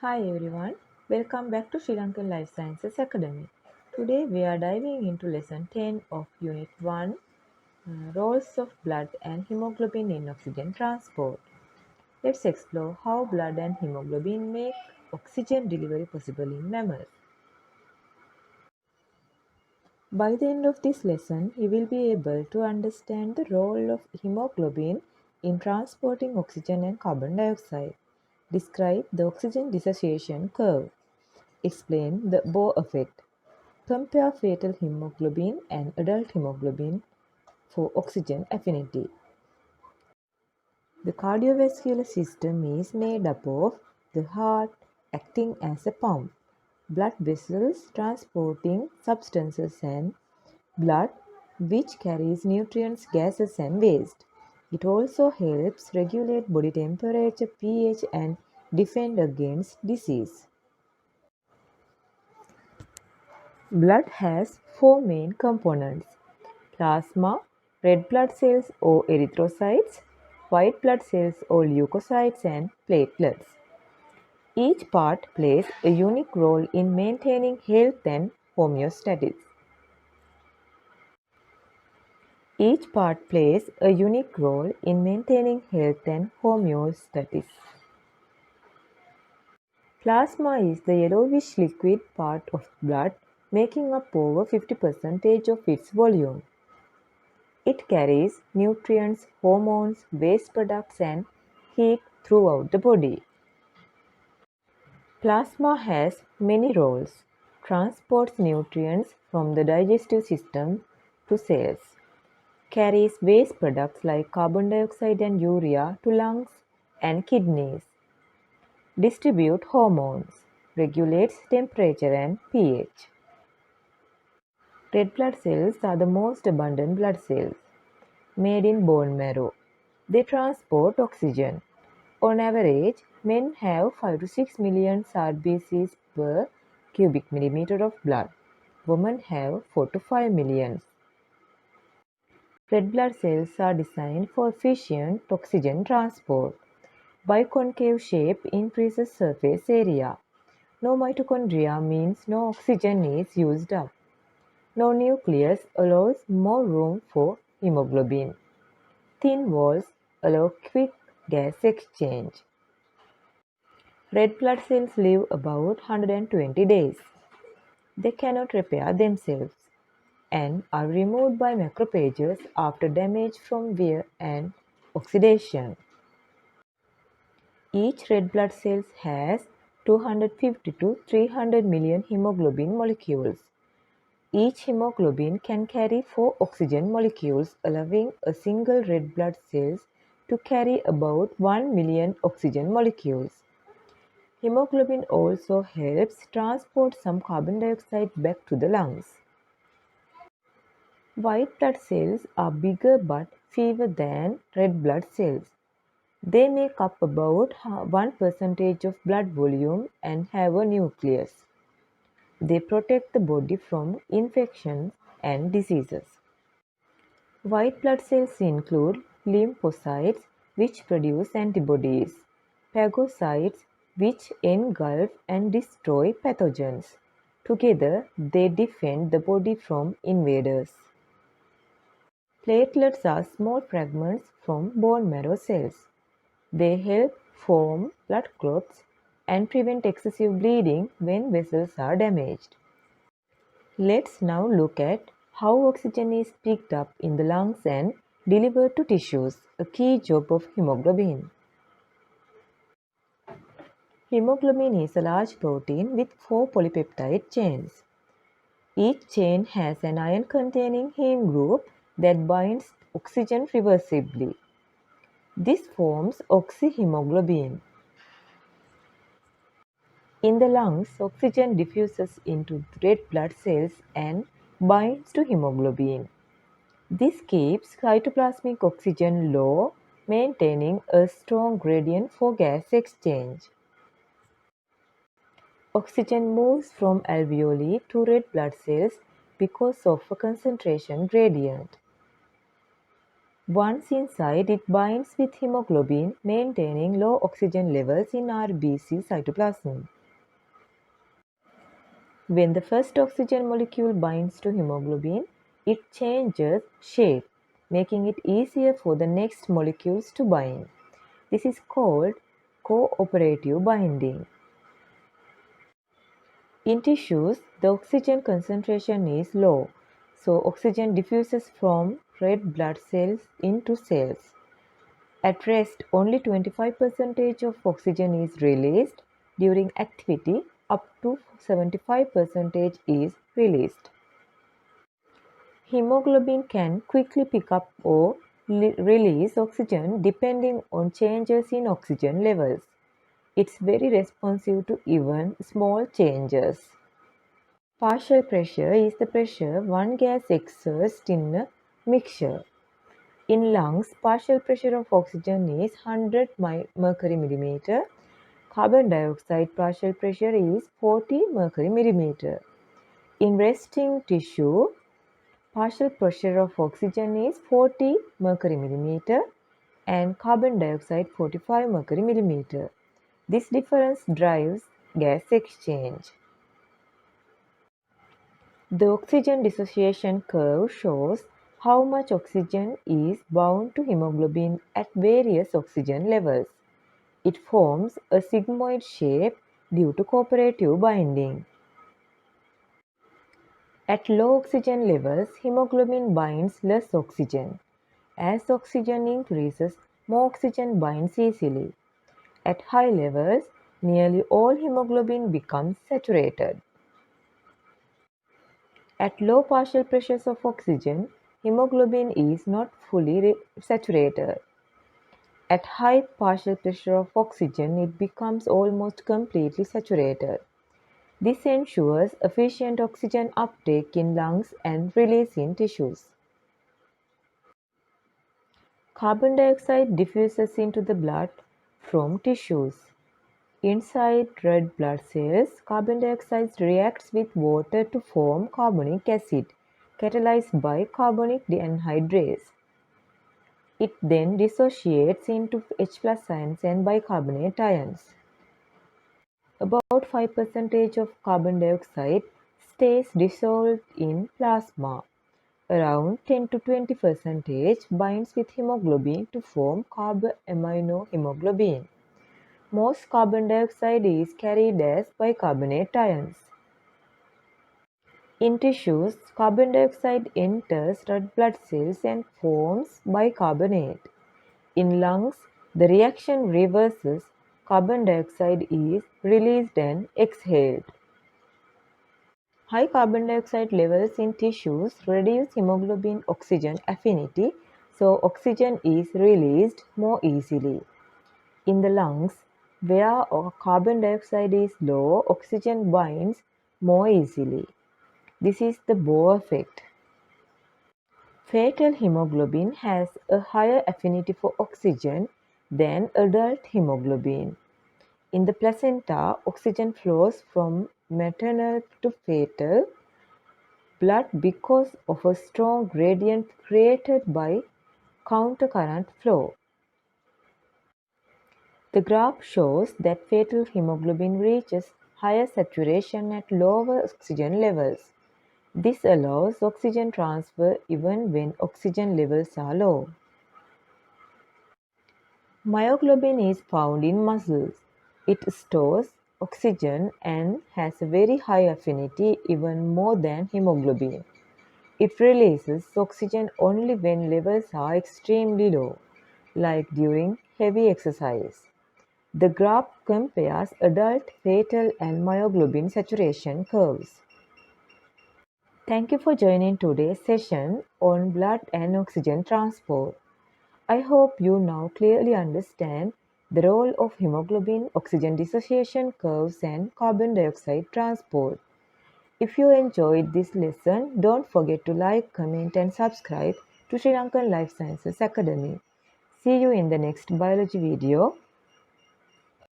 Hi everyone, welcome back to Sri Lankan Life Sciences Academy. Today we are diving into lesson 10 of unit 1, roles of blood and hemoglobin in oxygen transport. Let's explore how blood and hemoglobin make oxygen delivery possible in mammals. By the end of this lesson, you will be able to understand the role of hemoglobin in transporting oxygen and carbon dioxide. Describe the oxygen dissociation curve. Explain the Bohr effect. Compare fetal hemoglobin and adult hemoglobin for oxygen affinity. The cardiovascular system is made up of the heart acting as a pump, blood vessels transporting substances and blood which carries nutrients, gases and waste. It also helps regulate body temperature, pH and defend against disease. Blood has four main components: plasma, red blood cells or erythrocytes, white blood cells or leukocytes, and platelets. Each part plays a unique role in maintaining health and homeostasis. Each part plays a unique role in maintaining health and homeostasis. Plasma is the yellowish liquid part of blood, making up over 50% of its volume. It carries nutrients, hormones, waste products, and heat throughout the body. Plasma has many roles. Transports nutrients from the digestive system to cells. Carries waste products like carbon dioxide and urea to lungs and kidneys. Distribute hormones. Regulates temperature and pH. Red blood cells are the most abundant blood cells, made in bone marrow. They transport oxygen. On average, men have 5 to 6 million RBCs per cubic millimeter of blood. Women have 4 to 5 million. Red blood cells are designed for efficient oxygen transport. Biconcave shape increases surface area. No mitochondria means no oxygen is used up. No nucleus allows more room for hemoglobin. Thin walls allow quick gas exchange. Red blood cells live about 120 days. They cannot repair themselves and are removed by macrophages after damage from wear and oxidation. Each red blood cell has 250 to 300 million hemoglobin molecules. Each hemoglobin can carry 4 oxygen molecules, allowing a single red blood cell to carry about 1 million oxygen molecules. Hemoglobin also helps transport some carbon dioxide back to the lungs. White blood cells are bigger but fewer than red blood cells. They make up about 1% of blood volume and have a nucleus. They protect the body from infections and diseases. White blood cells include lymphocytes, which produce antibodies, phagocytes, which engulf and destroy pathogens. Together, they defend the body from invaders. Platelets are small fragments from bone marrow cells. They help form blood clots and prevent excessive bleeding when vessels are damaged. Let's now look at how oxygen is picked up in the lungs and delivered to tissues, a key job of hemoglobin. Hemoglobin is a large protein with 4 polypeptide chains. Each chain has an iron-containing heme group that binds oxygen reversibly. This forms oxyhemoglobin. In the lungs, oxygen diffuses into red blood cells and binds to hemoglobin. This keeps cytoplasmic oxygen low, maintaining a strong gradient for gas exchange. Oxygen moves from alveoli to red blood cells because of a concentration gradient. Once inside, it binds with hemoglobin, maintaining low oxygen levels in RBC cytoplasm. When the first oxygen molecule binds to hemoglobin, it changes shape, making it easier for the next molecules to bind. This is called cooperative binding. In tissues, the oxygen concentration is low, so oxygen diffuses from red blood cells into cells. At rest, only 25% of oxygen is released. During activity, up to 75% is released. Hemoglobin can quickly pick up or release oxygen depending on changes in oxygen levels. It's very responsive to even small changes. Partial pressure is the pressure one gas exerts in a mixture. In lungs, partial pressure of oxygen is 100 mercury millimeter. Carbon dioxide partial pressure is 40 mercury millimeter. In resting tissue, partial pressure of oxygen is 40 mercury millimeter and carbon dioxide 45 mercury millimeter. This difference drives gas exchange. The oxygen dissociation curve shows how much oxygen is bound to hemoglobin at various oxygen levels. It forms a sigmoid shape due to cooperative binding. At low oxygen levels, hemoglobin binds less oxygen. As oxygen increases, more oxygen binds easily. At high levels, nearly all hemoglobin becomes saturated. At low partial pressures of oxygen, hemoglobin is not fully saturated. At high partial pressure of oxygen, it becomes almost completely saturated. This ensures efficient oxygen uptake in lungs and release in tissues. Carbon dioxide diffuses into the blood from tissues. Inside red blood cells, carbon dioxide reacts with water to form carbonic acid, catalyzed by carbonic anhydrase. It then dissociates into H plus ions and bicarbonate ions. About 5% of carbon dioxide stays dissolved in plasma. Around 10 to 20% binds with hemoglobin to form carboaminohemoglobin. Most carbon dioxide is carried as bicarbonate ions. In tissues, carbon dioxide enters red blood cells and forms bicarbonate. In lungs, the reaction reverses. Carbon dioxide is released and exhaled. High carbon dioxide levels in tissues reduce hemoglobin oxygen affinity, so oxygen is released more easily. In the lungs, where carbon dioxide is low, oxygen binds more easily. This is the Bohr effect. Fetal hemoglobin has a higher affinity for oxygen than adult hemoglobin. In the placenta, oxygen flows from maternal to fetal blood because of a strong gradient created by countercurrent flow. The graph shows that fetal hemoglobin reaches higher saturation at lower oxygen levels. This allows oxygen transfer even when oxygen levels are low. Myoglobin is found in muscles. It stores oxygen and has a very high affinity, even more than hemoglobin. It releases oxygen only when levels are extremely low, like during heavy exercise. The graph compares adult fetal and myoglobin saturation curves. Thank you for joining today's session on blood and oxygen transport. I hope you now clearly understand the role of hemoglobin, oxygen dissociation curves, and carbon dioxide transport. If you enjoyed this lesson, don't forget to like, comment, and subscribe to Sri Lankan Life Sciences Academy. See you in the next biology video.